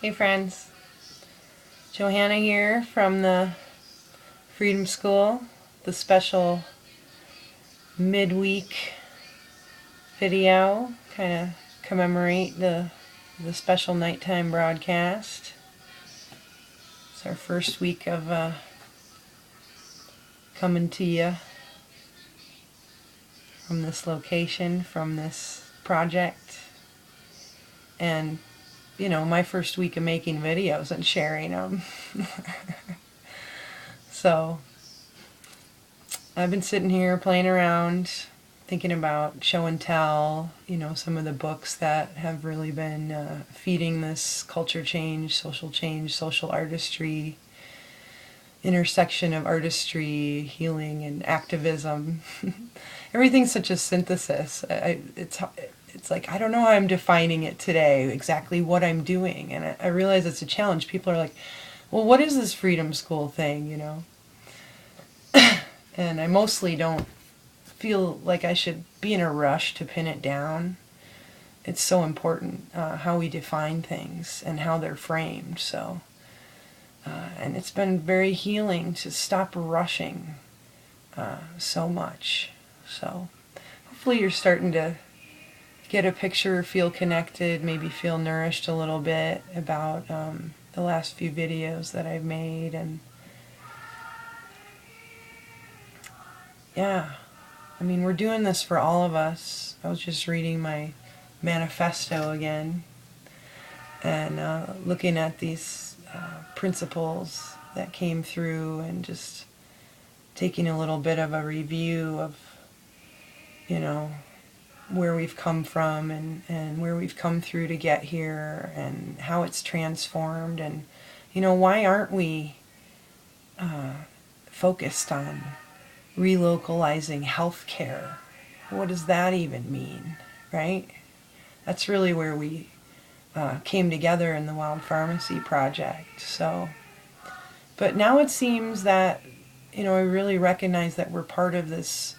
Hey friends, Johanna here from the Freedom School, the special midweek video, kind of commemorate the special nighttime broadcast. It's our first week of coming to you from this location, from this project, and my first week of making videos and sharing them. So I've been sitting here playing around, thinking about show and tell, some of the books that have really been feeding this culture change, social artistry, intersection of artistry, healing, and activism. Everything's such a synthesis. It's like, I don't know how I'm defining it today, exactly what I'm doing. And I realize it's a challenge. People are like, well, what is this Freedom School thing, And I mostly don't feel like I should be in a rush to pin it down. It's so important how we define things and how they're framed. So, and it's been very healing to stop rushing so much. So hopefully you're starting to get a picture, feel connected, maybe feel nourished a little bit about the last few videos that I've made. And yeah, I mean, we're doing this for all of us. I was just reading my manifesto again and looking at these principles that came through and just taking a little bit of a review of, where we've come from and where we've come through to get here and how it's transformed. And, why aren't we focused on relocalizing healthcare? What does that even mean, right? That's really where we came together in the Wild Pharmacy Project. So, but now it seems that, I really recognize that we're part of this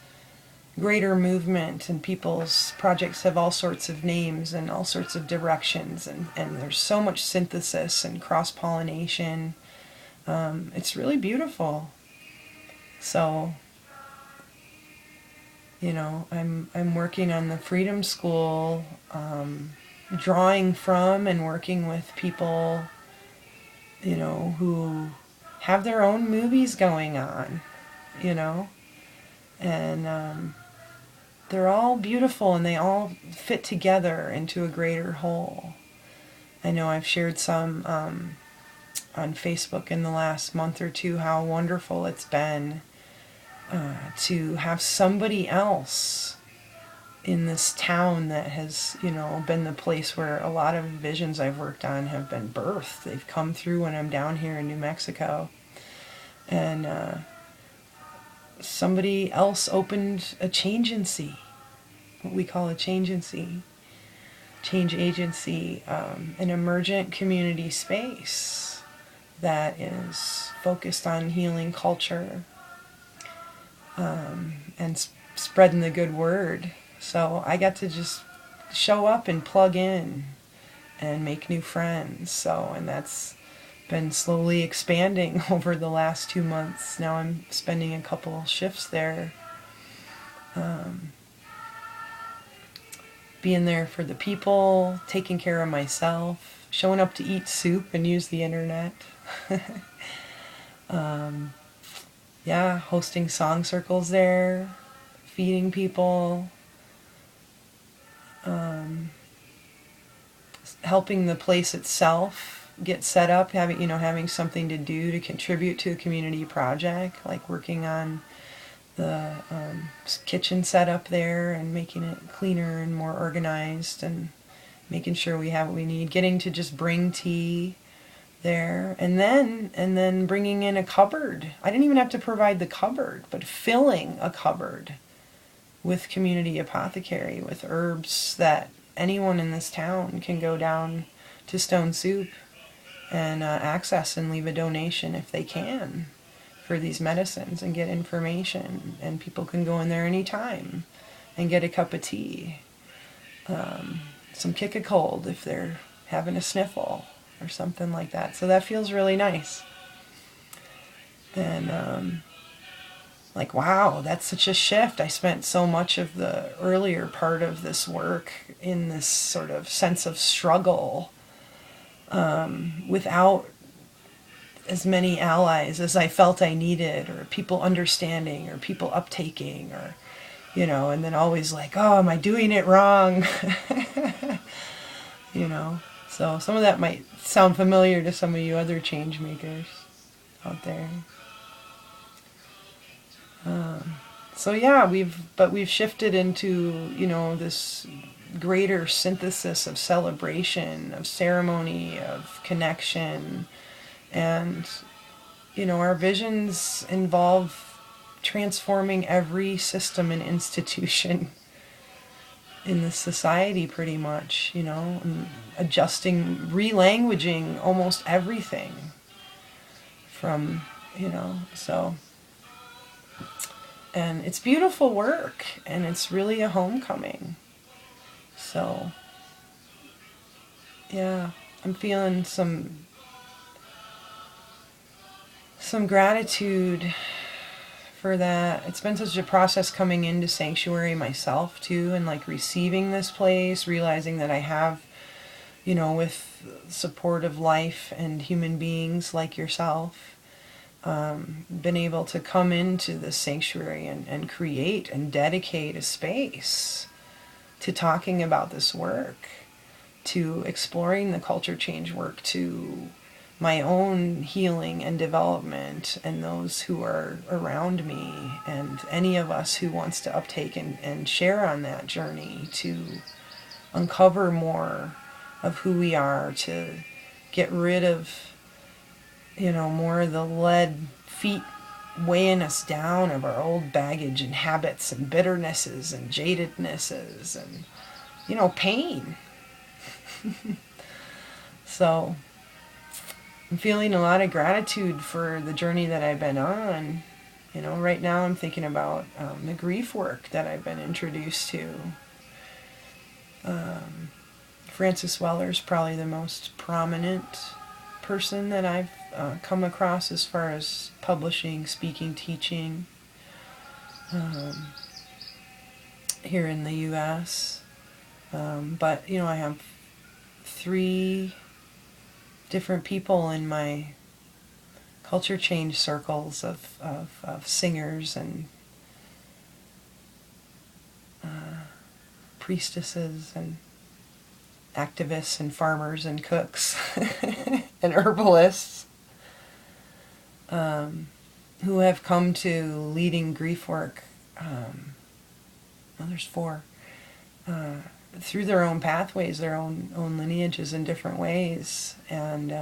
greater movement, and people's projects have all sorts of names and all sorts of directions, and there's so much synthesis and cross-pollination. It's really beautiful. So, I'm working on the Freedom School, drawing from and working with people, who have their own movies going on, and they're all beautiful and they all fit together into a greater whole. I know I've shared some on Facebook in the last month or two how wonderful it's been to have somebody else in this town that has, been the place where a lot of visions I've worked on have been birthed. They've come through when I'm down here in New Mexico. And somebody else opened a Changency, what we call a Changency, change agency, an emergent community space that is focused on healing culture and spreading the good word. So I got to just show up and plug in and make new friends. So, and that's been slowly expanding over the last 2 months. Now I'm spending a couple shifts there, being there for the people, taking care of myself, showing up to eat soup and use the internet. Yeah, hosting song circles there, feeding people, helping the place itself get set up, having something to do to contribute to a community project, like working on the kitchen setup there and making it cleaner and more organized and making sure we have what we need, getting to just bring tea there, and then bringing in a cupboard. I didn't even have to provide the cupboard, but filling a cupboard with community apothecary, with herbs that anyone in this town can go down to Stone Soup and access and leave a donation if they can for these medicines and get information. And people can go in there anytime and get a cup of tea, some kick a cold if they're having a sniffle, or something like that. So that feels really nice. And like, wow, that's such a shift. I spent so much of the earlier part of this work in this sort of sense of struggle, without as many allies as I felt I needed, or people understanding, or people uptaking, or, and then always like, oh, am I doing it wrong? So some of that might sound familiar to some of you other change makers out there. So yeah, we've shifted into, this greater synthesis of celebration, of ceremony, of connection, and our visions involve transforming every system and institution in this society, pretty much, and adjusting, relanguaging almost everything from, so. And it's beautiful work, and it's really a homecoming. So, yeah, I'm feeling some gratitude for that. It's been such a process coming into Sanctuary myself, too, and like receiving this place, realizing that I have, with support of life and human beings like yourself, been able to come into the sanctuary and create and dedicate a space to talking about this work, to exploring the culture change work, to my own healing and development, and those who are around me, and any of us who wants to uptake and share on that journey to uncover more of who we are, to get rid of more of the lead feet weighing us down of our old baggage and habits and bitternesses and jadednesses and, pain. So I'm feeling a lot of gratitude for the journey that I've been on. Right now I'm thinking about the grief work that I've been introduced to. Francis Weller's probably the most prominent person that I've come across as far as publishing, speaking, teaching here in the U.S. But, I have 3 different people in my culture change circles of singers and priestesses and activists and farmers and cooks and herbalists who have come to leading grief work. There's 4 through their own pathways, their own lineages in different ways, and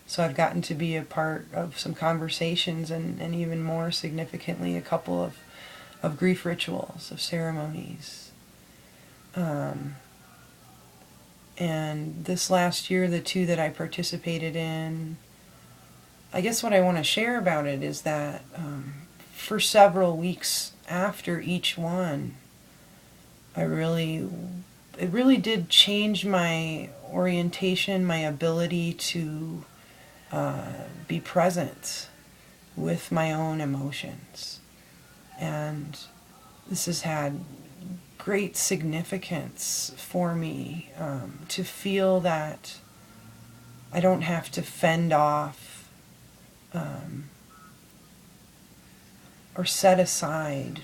so I've gotten to be a part of some conversations, and even more significantly, a couple of grief rituals, of ceremonies. And this last year, the 2 that I participated in, I guess what I want to share about it is that for several weeks after each one, it really did change my orientation, my ability to be present with my own emotions. And this has had great significance for me, to feel that I don't have to fend off or set aside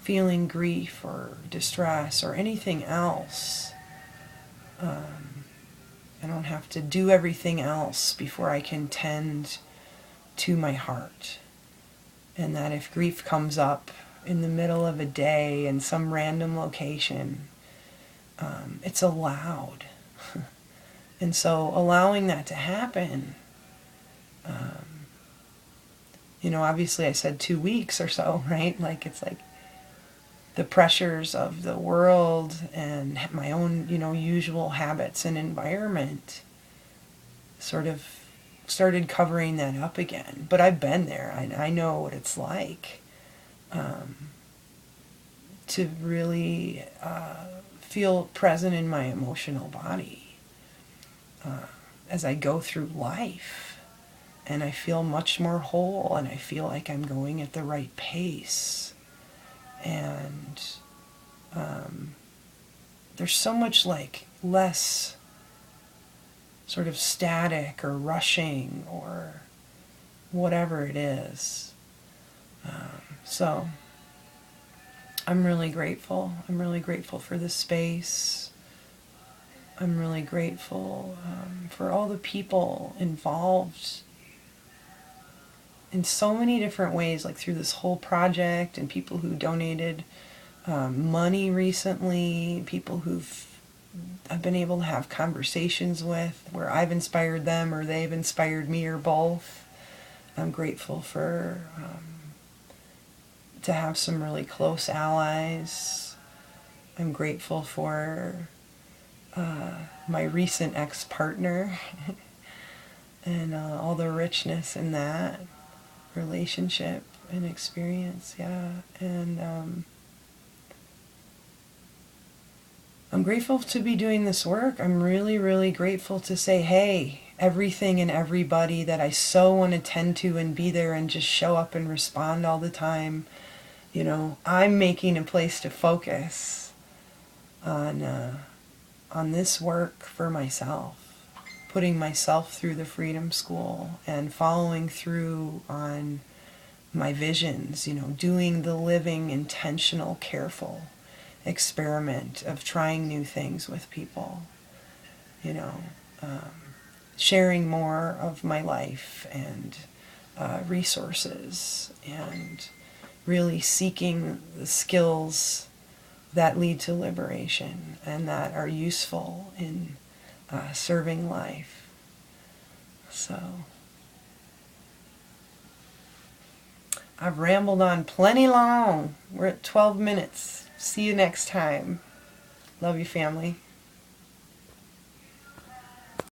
feeling grief or distress or anything else. I don't have to do everything else before I can tend to my heart. And that if grief comes up in the middle of a day in some random location, it's allowed. And so allowing that to happen, obviously I said 2 weeks or so, right? Like, it's like the pressures of the world and my own, usual habits and environment sort of started covering that up again. But I've been there. I know what it's like to really feel present in my emotional body. as I go through life. And I feel much more whole, and I feel like I'm going at the right pace. And there's so much like less sort of static or rushing or whatever it is. So I'm really grateful. I'm really grateful for this space. I'm really grateful for all the people involved in so many different ways, like through this whole project, and people who donated money recently, people I've been able to have conversations with where I've inspired them or they've inspired me or both. I'm grateful for to have some really close allies. I'm grateful for my recent ex-partner and all the richness in that relationship and experience, yeah. And I'm grateful to be doing this work. I'm really, really grateful to say, hey, everything and everybody that I so want to tend to and be there and just show up and respond all the time. I'm making a place to focus on this work for myself, putting myself through the Freedom School and following through on my visions, doing the living, intentional, careful experiment of trying new things with people, sharing more of my life and resources, and really seeking the skills that lead to liberation and that are useful in serving life. So I've rambled on plenty long. We're at 12 minutes. See you next time. Love you, family.